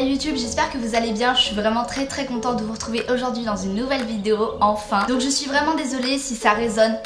Hey YouTube, j'espère que vous allez bien. Je suis vraiment très contente de vous retrouver aujourd'hui dans une nouvelle vidéo, enfin. Donc je suis vraiment désolée si ça résonne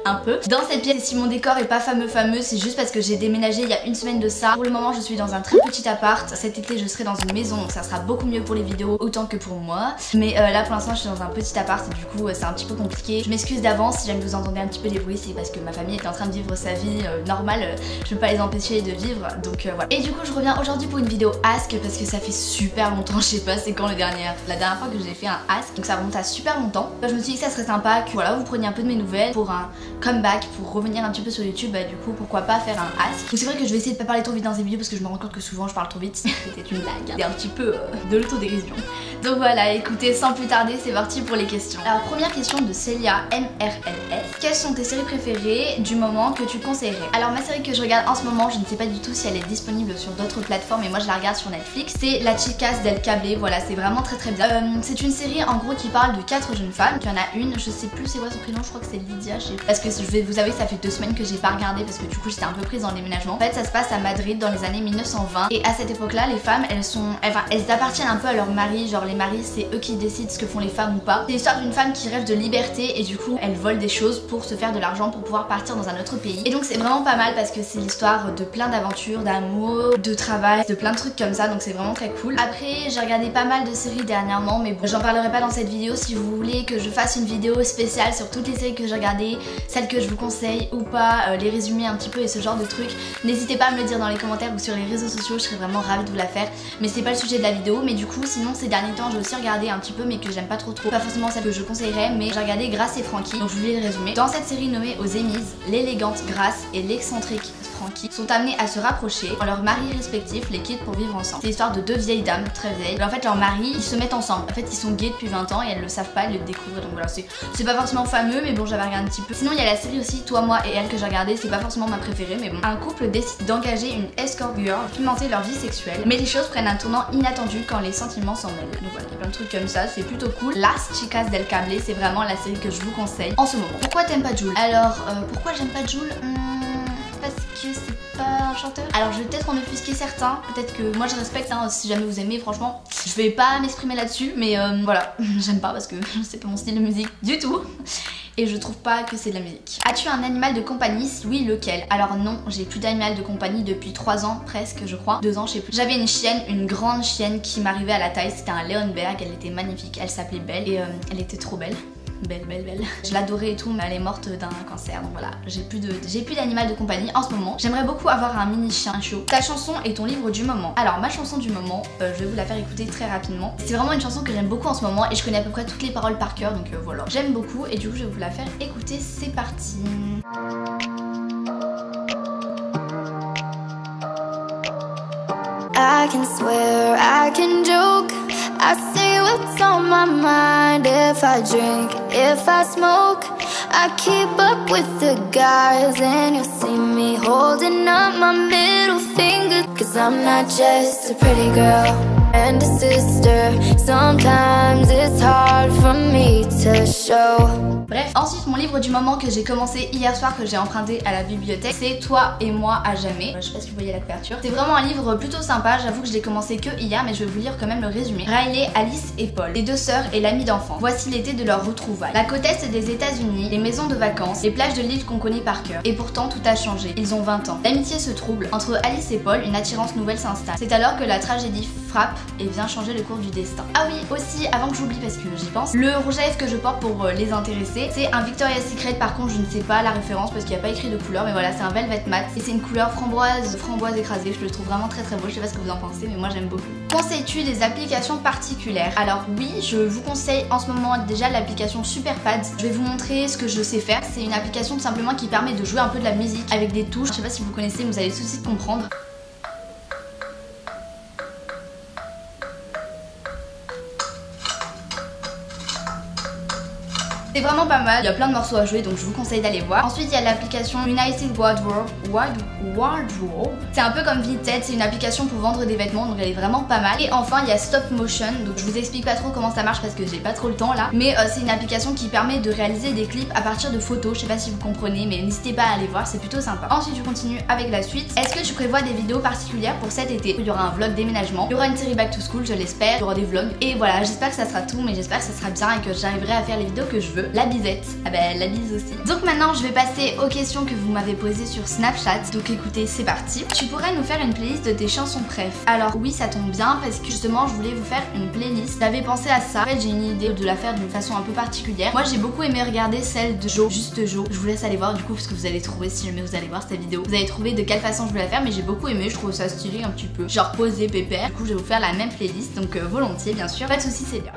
un peu dans cette pièce. Si mon décor est pas fameux, c'est juste parce que j'ai déménagé il y a une semaine de ça. Pour le moment je suis dans un très petit appart. Cet été je serai dans une maison, donc ça sera beaucoup mieux pour les vidéos autant que pour moi. Mais là pour l'instant je suis dans un petit appart et du coup c'est un petit peu compliqué. Je m'excuse d'avance si jamais vous entendez un petit peu des bruits, c'est parce que ma famille est en train de vivre sa vie normale. Je peux pas les empêcher de vivre, donc voilà. Et du coup je reviens aujourd'hui pour une vidéo ask parce que ça fait super longtemps, je sais pas c'est quand la dernière fois que j'ai fait un ask, donc ça remonte à super longtemps. Je me suis dit que ça serait sympa que voilà vous preniez un peu de mes nouvelles pour un comeback, pour revenir un petit peu sur YouTube. Bah du coup pourquoi pas faire un ask. Donc c'est vrai que je vais essayer de pas parler trop vite dans ces vidéos parce que je me rends compte que souvent je parle trop vite. C'était une blague, c'est un petit peu de l'autodérision. Donc voilà, écoutez, sans plus tarder c'est parti pour les questions. Alors première question de Celia MRLS. Quelles sont tes séries préférées du moment que tu conseillerais? Alors ma série que je regarde en ce moment, je ne sais pas du tout si elle est disponible sur d'autres plateformes, et moi je la regarde sur Netflix, c'est La Chicas del Cable. Voilà, c'est vraiment très bien. C'est une série en gros qui parle de 4 jeunes femmes. Il y en a une, je sais plus c'est quoi son prénom, je crois que c'est Lydia, je sais pas. Parce que je vais vous avouer, ça fait 2 semaines que j'ai pas regardé parce que du coup j'étais un peu prise dans le déménagement. En fait ça se passe à Madrid dans les années 1920, et à cette époque là les femmes elles appartiennent un peu à leur mari, genre les maris c'est eux qui décident ce que font les femmes ou pas. C'est l'histoire d'une femme qui rêve de liberté et du coup elle vole des choses pour se faire de l'argent pour pouvoir partir dans un autre pays. Et donc c'est vraiment pas mal parce que c'est l'histoire de plein d'aventures, d'amour, de travail, de plein de trucs comme ça, donc c'est vraiment très cool. Après j'ai regardé pas mal de séries dernièrement, mais bon, j'en parlerai pas dans cette vidéo. Si vous voulez que je fasse une vidéo spéciale sur toutes les séries que j'ai regardées, celles que je vous conseille ou pas, les résumer un petit peu et ce genre de trucs, n'hésitez pas à me le dire dans les commentaires ou sur les réseaux sociaux, je serais vraiment ravie de vous la faire. Mais c'est pas le sujet de la vidéo. Mais du coup sinon ces derniers temps j'ai aussi regardé un petit peu, mais que j'aime pas trop, pas forcément celle que je conseillerais, mais j'ai regardé Grace et Frankie, donc je voulais le résumer. Dans cette série nommée aux Émises, l'élégante Grace et l'excentrique Frankie sont amenés à se rapprocher quand leurs maris respectifs les quittent pour vivre ensemble. C'est l'histoire de 2 vieilles dames très vieilles. Et en fait leurs maris ils se mettent ensemble. En fait ils sont gays depuis 20 ans et elles le savent pas, elles le découvrent. Donc voilà, c'est pas forcément fameux, mais bon j'avais regardé un petit peu. Sinon il y a la série aussi Toi, moi et elle que j'ai regardé, c'est pas forcément ma préférée, mais bon. Un couple décide d'engager une escort girl pour pimenter leur vie sexuelle, mais les choses prennent un tournant inattendu quand les sentiments s'en mêlent. Donc voilà, il y a plein de trucs comme ça, c'est plutôt cool. Las Chicas del Cable, c'est vraiment la série que je vous conseille en ce moment. Pourquoi t'aimes pas Jul? Alors pourquoi j'aime pas Jul? Parce que c'est pas un chanteur. Alors je vais peut-être en offusquer certains, peut-être que moi je respecte hein, si jamais vous aimez, franchement je vais pas m'exprimer là-dessus, mais voilà, j'aime pas parce que c'est pas mon style de musique du tout. Et je trouve pas que c'est de la musique. As-tu un animal de compagnie? Si oui, lequel? Alors non, j'ai plus d'animal de compagnie depuis 3 ans presque, je crois. 2 ans, je sais plus. J'avais une chienne, une grande chienne qui m'arrivait à la taille. C'était un Leonberg, elle était magnifique. Elle s'appelait Belle et elle était trop belle. Belle. Je l'adorais et tout, mais elle est morte d'un cancer, donc voilà, j'ai plus d'animal de compagnie en ce moment. J'aimerais beaucoup avoir un mini chien chaud. Ta chanson et ton livre du moment? Alors ma chanson du moment, je vais vous la faire écouter très rapidement. C'est vraiment une chanson que j'aime beaucoup en ce moment et je connais à peu près toutes les paroles par cœur, donc voilà. J'aime beaucoup et du coup je vais vous la faire écouter, c'est parti. I can swear, I can joke, I say what's on my mind. If I drink, if I smoke, I keep up with the guys, and you'll see me holding up my middle finger. Cause I'm not just a pretty girl and a sister. Sometimes it's hard for me to show. Bref, ensuite mon livre du moment que j'ai commencé hier soir, que j'ai emprunté à la bibliothèque, c'est Toi et moi à jamais. Je sais pas si vous voyez la couverture. C'est vraiment un livre plutôt sympa, j'avoue que je l'ai commencé que hier, mais je vais vous lire quand même le résumé. Riley, Alice et Paul, les 2 sœurs et l'ami d'enfance. Voici l'été de leur retrouvailles. La côte est des États-Unis, les maisons de vacances, les plages de l'île qu'on connaît par cœur. Et pourtant tout a changé. Ils ont 20 ans. L'amitié se trouble. Entre Alice et Paul, une attirance nouvelle s'installe. C'est alors que la tragédie frappe et vient changer le cours du destin. Ah oui, aussi, avant que j'oublie parce que j'y pense, le rouge à lèvres que je porte pour les intéresser, c'est un Victoria's Secret. Par contre je ne sais pas la référence parce qu'il n'y a pas écrit de couleur, mais voilà, c'est un velvet mat et c'est une couleur framboise écrasée. Je le trouve vraiment très beau, je sais pas ce que vous en pensez, mais moi j'aime beaucoup. Conseilles-tu des applications particulières? Alors oui, je vous conseille en ce moment déjà l'application Superpad. Je vais vous montrer ce que je sais faire. C'est une application tout simplement qui permet de jouer un peu de la musique avec des touches. Je sais pas si vous connaissez, mais vous avez le souci de comprendre. C'est vraiment pas mal, il y a plein de morceaux à jouer donc je vous conseille d'aller voir. Ensuite il y a l'application United Wardrobe. C'est un peu comme Vinted, c'est une application pour vendre des vêtements donc elle est vraiment pas mal. Et enfin il y a Stop Motion, donc je vous explique pas trop comment ça marche parce que j'ai pas trop le temps là. Mais c'est une application qui permet de réaliser des clips à partir de photos, je sais pas si vous comprenez mais n'hésitez pas à aller voir, c'est plutôt sympa. Ensuite je continue avec la suite. Est-ce que tu prévois des vidéos particulières pour cet été? Il y aura un vlog déménagement, il y aura une série back to school je l'espère, il y aura des vlogs et voilà, j'espère que ça sera tout mais j'espère que ça sera bien et que j'arriverai à faire les vidéos que je veux. La bisette, ah ben la bise aussi. Donc maintenant je vais passer aux questions que vous m'avez posées sur Snapchat. Donc écoutez, c'est parti. Tu pourrais nous faire une playlist de tes chansons préf? Alors oui, ça tombe bien parce que justement je voulais vous faire une playlist. J'avais pensé à ça. En fait j'ai une idée de la faire d'une façon un peu particulière. Moi j'ai beaucoup aimé regarder celle de Jo, juste Jo. Je vous laisse aller voir du coup parce que vous allez trouver, si jamais vous allez voir cette vidéo, vous allez trouver de quelle façon je vais la faire, mais j'ai beaucoup aimé, je trouve ça stylé un petit peu, genre posé, pépère. Du coup je vais vous faire la même playlist, donc volontiers bien sûr, pas de soucis, c'est bien.